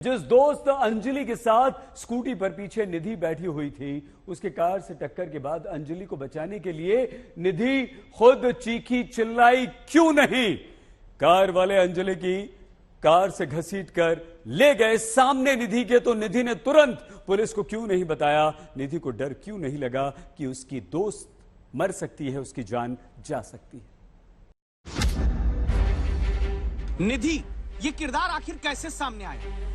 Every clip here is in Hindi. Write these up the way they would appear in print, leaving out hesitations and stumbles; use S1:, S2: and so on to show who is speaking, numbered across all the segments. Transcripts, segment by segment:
S1: जिस दोस्त अंजलि के साथ स्कूटी पर पीछे निधि बैठी हुई थी, उसके कार से टक्कर के बाद अंजलि को बचाने के लिए निधि खुद चीखी चिल्लाई क्यों नहीं। कार वाले अंजलि की कार से घसीटकर ले गए सामने निधि के, तो निधि ने तुरंत पुलिस को क्यों नहीं बताया। निधि को डर क्यों नहीं लगा कि उसकी दोस्त मर सकती है, उसकी जान जा सकती है।
S2: निधि, ये किरदार आखिर कैसे सामने आया?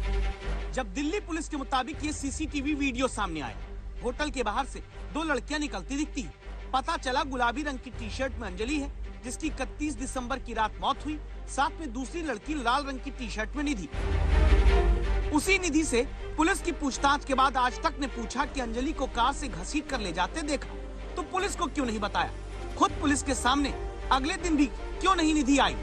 S2: जब दिल्ली पुलिस के मुताबिक ये सीसीटीवी वीडियो सामने आया, होटल के बाहर से दो लड़कियां निकलती दिखती हैं। पता चला गुलाबी रंग की टी शर्ट में अंजलि है, जिसकी 31 दिसंबर की रात मौत हुई। साथ में दूसरी लड़की लाल रंग की टी शर्ट में निधि। उसी निधि से पुलिस की पूछताछ के बाद आज तक ने पूछा कि अंजलि को कार से घसीट कर ले जाते देखा, तो पुलिस को क्यों नहीं बताया। खुद पुलिस के सामने अगले दिन भी क्यों नहीं निधि आई।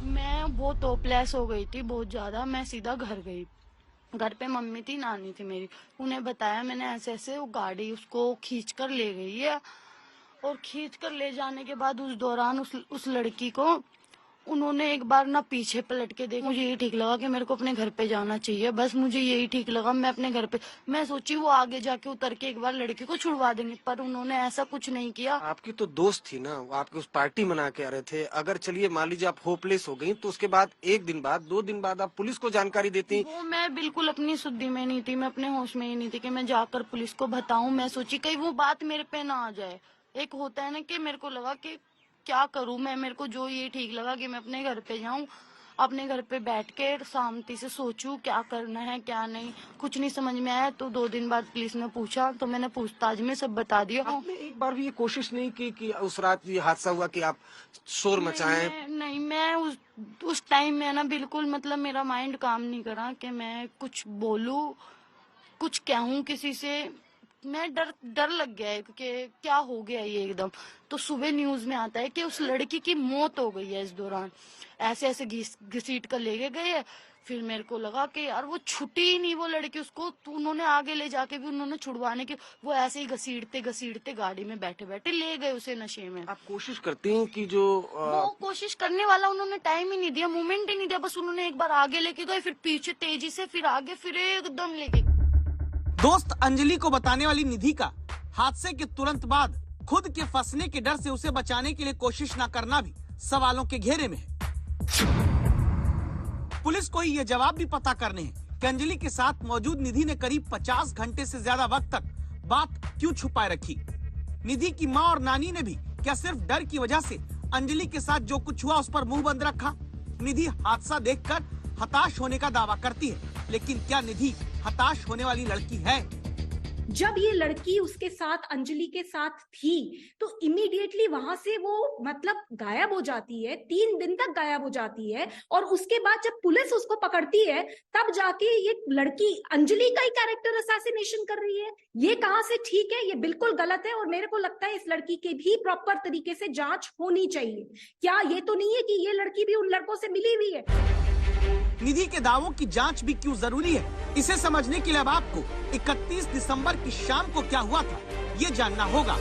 S3: मैं बहुत होपलेस हो गई थी, बहुत ज्यादा। मैं सीधा घर गई। घर पे मम्मी थी, नानी थी मेरी। उन्हें बताया मैंने, ऐसे ऐसे वो गाड़ी उसको खींच कर ले गई है। और खींच कर ले जाने के बाद उस दौरान उस लड़की को उन्होंने एक बार ना पीछे पलट के देखा। मुझे यही ठीक लगा कि मेरे को अपने घर पे जाना चाहिए, बस मुझे यही ठीक लगा। मैं अपने घर पे, मैं सोची वो आगे जाके उतर के एक बार लड़की को छुड़वा देंगे, पर उन्होंने ऐसा कुछ नहीं किया।
S4: आपकी तो दोस्त थी ना, वो आपकी उस पार्टी मना के आ रहे थे। अगर चलिए मान लीजिए आप होपलेस हो गई, तो उसके बाद एक दिन बाद 2 दिन बाद आप पुलिस को जानकारी देती।
S3: वो मैं बिल्कुल अपनी शुद्धि में नहीं थी, मैं अपने होश में ही नहीं थी कि मैं जाकर पुलिस को बताऊं। मैं सोची कहीं वो बात मेरे पे ना आ जाए। एक होता है ना कि मेरे को लगा कि क्या करूं मैं, मेरे को जो ये ठीक लगा कि मैं अपने घर पे जाऊं, अपने घर पे बैठ के शांति से सोचूं क्या करना है क्या नहीं। कुछ नहीं समझ में आया, तो 2 दिन बाद पुलिस ने पूछा, तो मैंने पूछताछ में सब बता दिया।
S4: आपने एक बार भी ये कोशिश नहीं की कि उस रात ये हादसा हुआ कि आप शोर मचाएं?
S3: नहीं, मैं उस टाइम में ना बिल्कुल, मतलब मेरा माइंड काम नहीं करा कि मैं कुछ बोलूं, कुछ कहूं किसी से। मैं डर लग गया है कि क्या हो गया ये एकदम। तो सुबह न्यूज में आता है कि उस लड़की की मौत हो गई है इस दौरान, ऐसे ऐसे घसीट कर ले गए हैं। फिर मेरे को लगा कि यार वो छुट्टी ही नहीं वो लड़की, उसको तो उन्होंने आगे ले जाके भी उन्होंने छुड़वाने की, वो ऐसे ही घसीटते घसीटते गाड़ी में बैठे बैठे ले गए उसे नशे में।
S4: आप कोशिश करती हैं कि जो
S3: वो कोशिश करने वाला उन्होंने टाइम ही नहीं दिया, मोमेंट ही नहीं दिया। बस उन्होंने एक बार आगे लेके गए, फिर पीछे तेजी से, फिर आगे, फिर एकदम लेके।
S2: दोस्त अंजलि को बताने वाली निधि का हादसे के तुरंत बाद खुद के फंसने के डर से उसे बचाने के लिए कोशिश न करना भी सवालों के घेरे में है। पुलिस को ये जवाब भी पता करने हैं कि अंजलि के साथ मौजूद निधि ने करीब 50 घंटे से ज्यादा वक्त तक बात क्यों छुपाए रखी। निधि की माँ और नानी ने भी क्या सिर्फ डर की वजह से अंजलि के साथ जो कुछ हुआ उस पर मुंह बंद रखा। निधि हादसा देखकर हताश होने का दावा करती है, लेकिन क्या निधि हताश होने वाली लड़की है?
S5: जब ये लड़की उसके साथ, अंजलि के साथ थी, तो इमीडिएटली वहां से वो मतलब गायब हो जाती है, 3 दिन तक गायब हो जाती है। और उसके बाद जब पुलिस उसको पकड़ती है, तब जाके ये लड़की अंजलि का ही कैरेक्टर असैसिनेशन कर रही है। ये कहाँ से ठीक है? ये बिल्कुल गलत है। और मेरे को लगता है इस लड़की की भी प्रॉपर तरीके से जांच होनी चाहिए। क्या ये तो नहीं है कि ये लड़की भी उन लड़कों से मिली हुई है?
S2: निधि के दावों की जांच भी क्यों जरूरी है, इसे समझने के लिए अब आपको 31 दिसंबर की शाम को क्या हुआ था ये जानना होगा।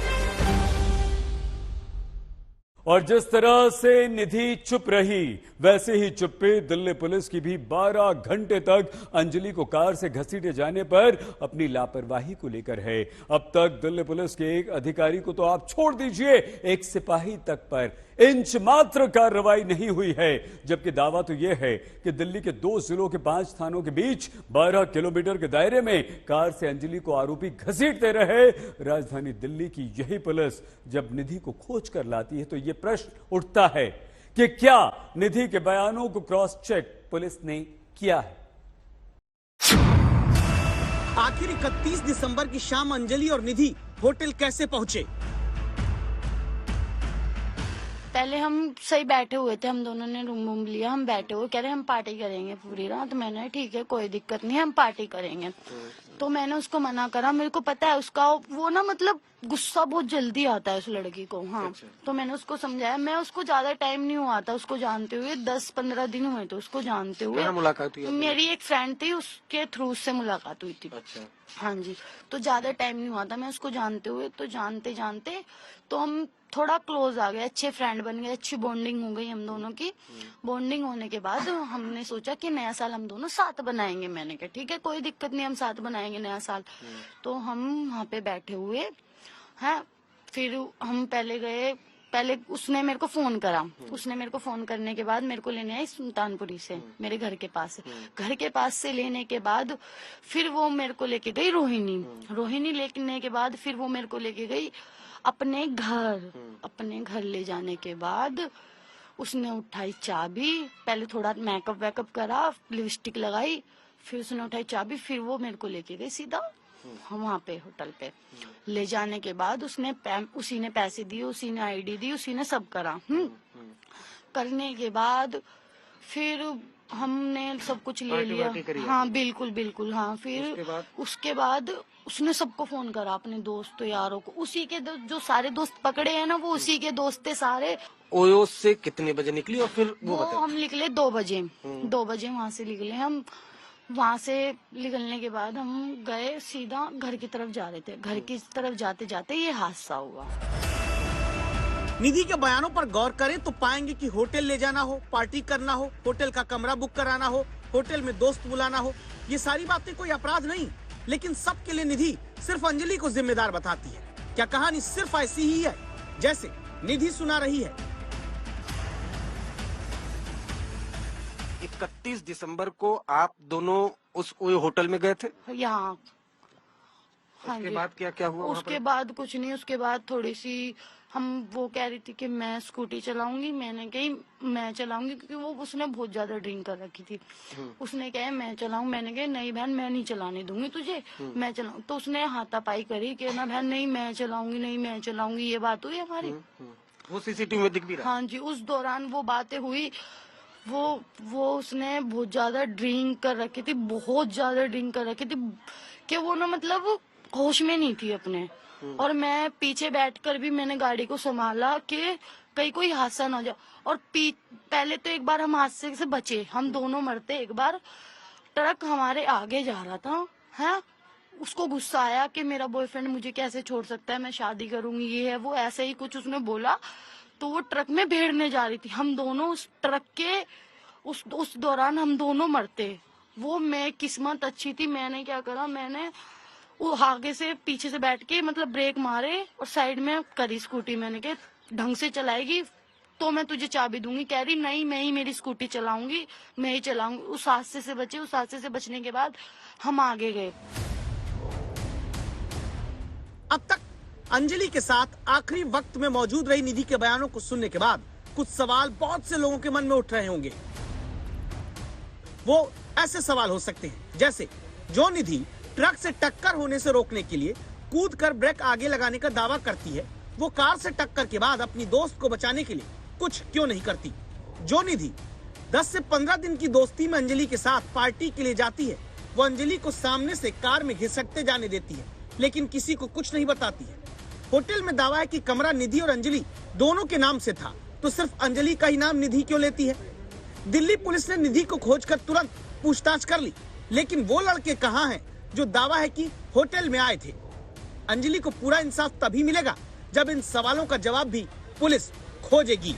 S1: और जिस तरह से निधि चुप रही, वैसे ही चुप्पी दिल्ली पुलिस की भी 12 घंटे तक अंजलि को कार से घसीटे जाने पर अपनी लापरवाही को लेकर है। अब तक दिल्ली पुलिस के एक अधिकारी को तो आप छोड़ दीजिए, एक सिपाही तक पर इंच मात्र कार्रवाई नहीं हुई है। जबकि दावा तो यह है कि दिल्ली के 2 जिलों के 5 थानों के बीच 12 किलोमीटर के दायरे में कार से अंजलि को आरोपी घसीटते रहे। राजधानी दिल्ली की यही पुलिस जब निधि को खोज कर लाती है, तो यह प्रश्न उठता है कि क्या निधि के बयानों को क्रॉस चेक पुलिस ने किया है?
S2: आखिर 31 दिसंबर की शाम अंजलि और निधि होटल कैसे पहुंचे?
S3: पहले हम सही बैठे हुए थे, हम दोनों ने रूम लिया, हम बैठे हुए, कह रहे हम पार्टी करेंगे पूरी रात। तो मैंने ठीक है कोई दिक्कत नहीं है, हम पार्टी करेंगे। तो मैंने उसको मना करा। मेरे को पता है उसका वो ना, मतलब गुस्सा बहुत जल्दी आता है उस लड़की को। हाँ, तो मैंने उसको समझाया। मैं उसको ज्यादा टाइम नहीं हुआ था उसको जानते हुए, 10-15 दिन हुए थे उसको जानते हुए।
S4: मुलाकात हुई?
S3: मेरी एक फ्रेंड थी, उसके थ्रू उससे मुलाकात हुई थी।
S4: अच्छा।
S3: हाँ जी, तो ज्यादा टाइम नहीं हुआ था मैं उसको जानते हुए। तो जानते जानते तो हम थोड़ा क्लोज आ गए, अच्छे फ्रेंड बन गए, अच्छी बॉन्डिंग हो गई हम दोनों की। बॉन्डिंग होने के बाद हमने सोचा कि नया साल हम दोनों साथ बनाएंगे। मैंने कहा ठीक है, कोई दिक्कत नहीं, हम साथ बनाएंगे नया साल। तो हम वहाँ पे बैठे हुए हैं, फिर हम पहले गए, पहले उसने मेरे को फोन करा। उसने मेरे को फोन करने के बाद मेरे को लेने आई सुल्तानपुरी से, मेरे घर के पास से। घर के पास से लेने के बाद फिर वो मेरे को लेके गई रोहिणी लेने के बाद फिर वो मेरे को लेके गई अपने घर ले जाने के बाद उसने उठाई चाबी, पहले थोड़ा मेकअप वेकअप करा, लिपस्टिक लगाई, फिर उसने उठाई चाबी, फिर वो मेरे को लेके गई सीधा वहाँ पे होटल पे। ले जाने के बाद उसी ने पैसे दिए, उसी ने आईडी दी, उसी ने सब करा। करने के बाद फिर हमने सब कुछ ले लिया। हाँ बिल्कुल हाँ। फिर उसके बाद उसने सबको फोन करा, अपने दोस्तों यारों को। उसी के जो सारे दोस्त पकड़े हैं ना, वो उसी के दोस्त थे सारे।
S4: ओयो से कितने बजे निकली और फिर वो
S3: हम निकले 2 बजे। 2 बजे वहाँ से निकले हम। वहाँ से निकलने के बाद हम गए सीधा घर की तरफ जा रहे थे। घर की तरफ जाते जाते ये हादसा हुआ।
S2: निधि के बयानों पर गौर करें तो पाएंगे कि होटल ले जाना हो, पार्टी करना हो, होटल का कमरा बुक कराना हो, होटल में दोस्त बुलाना हो, ये सारी बातें कोई अपराध नहीं, लेकिन सबके लिए निधि सिर्फ अंजलि को जिम्मेदार बताती है। क्या कहानी सिर्फ ऐसी ही है जैसे निधि सुना रही है?
S4: 31 दिसंबर को आप दोनों उस होटल में गए थे?
S3: यहाँ। हाँ
S4: उसके
S3: जी।
S4: बाद क्या हुआ?
S3: उसके बाद कुछ नहीं। उसके बाद थोड़ी सी वो कह रही थी कि मैं स्कूटी चलाऊंगी। मैंने कही मैं चलाऊंगी, क्योंकि वो उसने बहुत ज्यादा ड्रिंक कर रखी थी। उसने कहा मैं चलाऊं। मैंने कहा नहीं बहन, मैं नहीं चलाने दूंगी तुझे, मैं चलाऊं। तो उसने हाथापाई करी कि ना बहन नहीं मैं चलाऊंगी। ये बात हुई हमारी।
S4: वो सीसीटीवी में दिख भी रहा।
S3: हाँ जी। उस दौरान वो बातें हुई। वो उसने बहुत ज्यादा ड्रिंक कर रखी थी, बहुत ज्यादा ड्रिंक कर रखी थी कि वो ना मतलब होश में नहीं थी अपने। और मैं पीछे बैठकर भी मैंने गाड़ी को संभाला कि कहीं कोई हादसा ना हो जाए। और पहले तो एक बार हम हादसे से बचे, हम दोनों मरते। एक बार ट्रक हमारे आगे जा रहा था, है, उसको गुस्सा आया कि मेरा बॉयफ्रेंड मुझे कैसे छोड़ सकता है, मैं शादी करूंगी, ये है वो, ऐसे ही कुछ उसने बोला। तो वो ट्रक में भेड़ने जा रही थी। हम दोनों उस ट्रक के उस दौरान हम दोनों मरते। वो मैं किस्मत अच्छी थी, मैंने क्या करा, मैंने वो आगे से पीछे से बैठ के मतलब ब्रेक मारे और साइड में करी स्कूटी। मैंने कहा ढंग से चलाएगी तो मैं तुझे चाबी दूंगी। कह रही नहीं, मैं ही मेरी स्कूटी चलाऊंगी, मैं ही चलाऊंगी। उस हादसे से बचे। उस हादसे से बचने के बाद हम आगे गए।
S2: अब तक अंजलि के साथ आखिरी वक्त में मौजूद रही निधि के बयानों को सुनने के बाद कुछ सवाल बहुत से लोगों के मन में उठ रहे होंगे। वो ऐसे सवाल हो सकते हैं जैसे, जो निधि ट्रक से टक्कर होने से रोकने के लिए कूद कर ब्रेक आगे लगाने का दावा करती है, वो कार से टक्कर के बाद अपनी दोस्त को बचाने के लिए कुछ क्यों नहीं करती? जो निधि 10 से 15 दिन की दोस्ती में अंजलि के साथ पार्टी के लिए जाती है, वो अंजलि को सामने से कार में घिसटते जाने देती है, लेकिन किसी को कुछ नहीं बताती है। होटल में दावा है कि कमरा निधि और अंजलि दोनों के नाम से था, तो सिर्फ अंजलि का ही नाम निधि क्यों लेती है? दिल्ली पुलिस ने निधि को खोजकर तुरंत पूछताछ कर ली, लेकिन वो लड़के कहाँ हैं जो दावा है कि होटल में आए थे? अंजलि को पूरा इंसाफ तभी मिलेगा जब इन सवालों का जवाब भी पुलिस खोजेगी।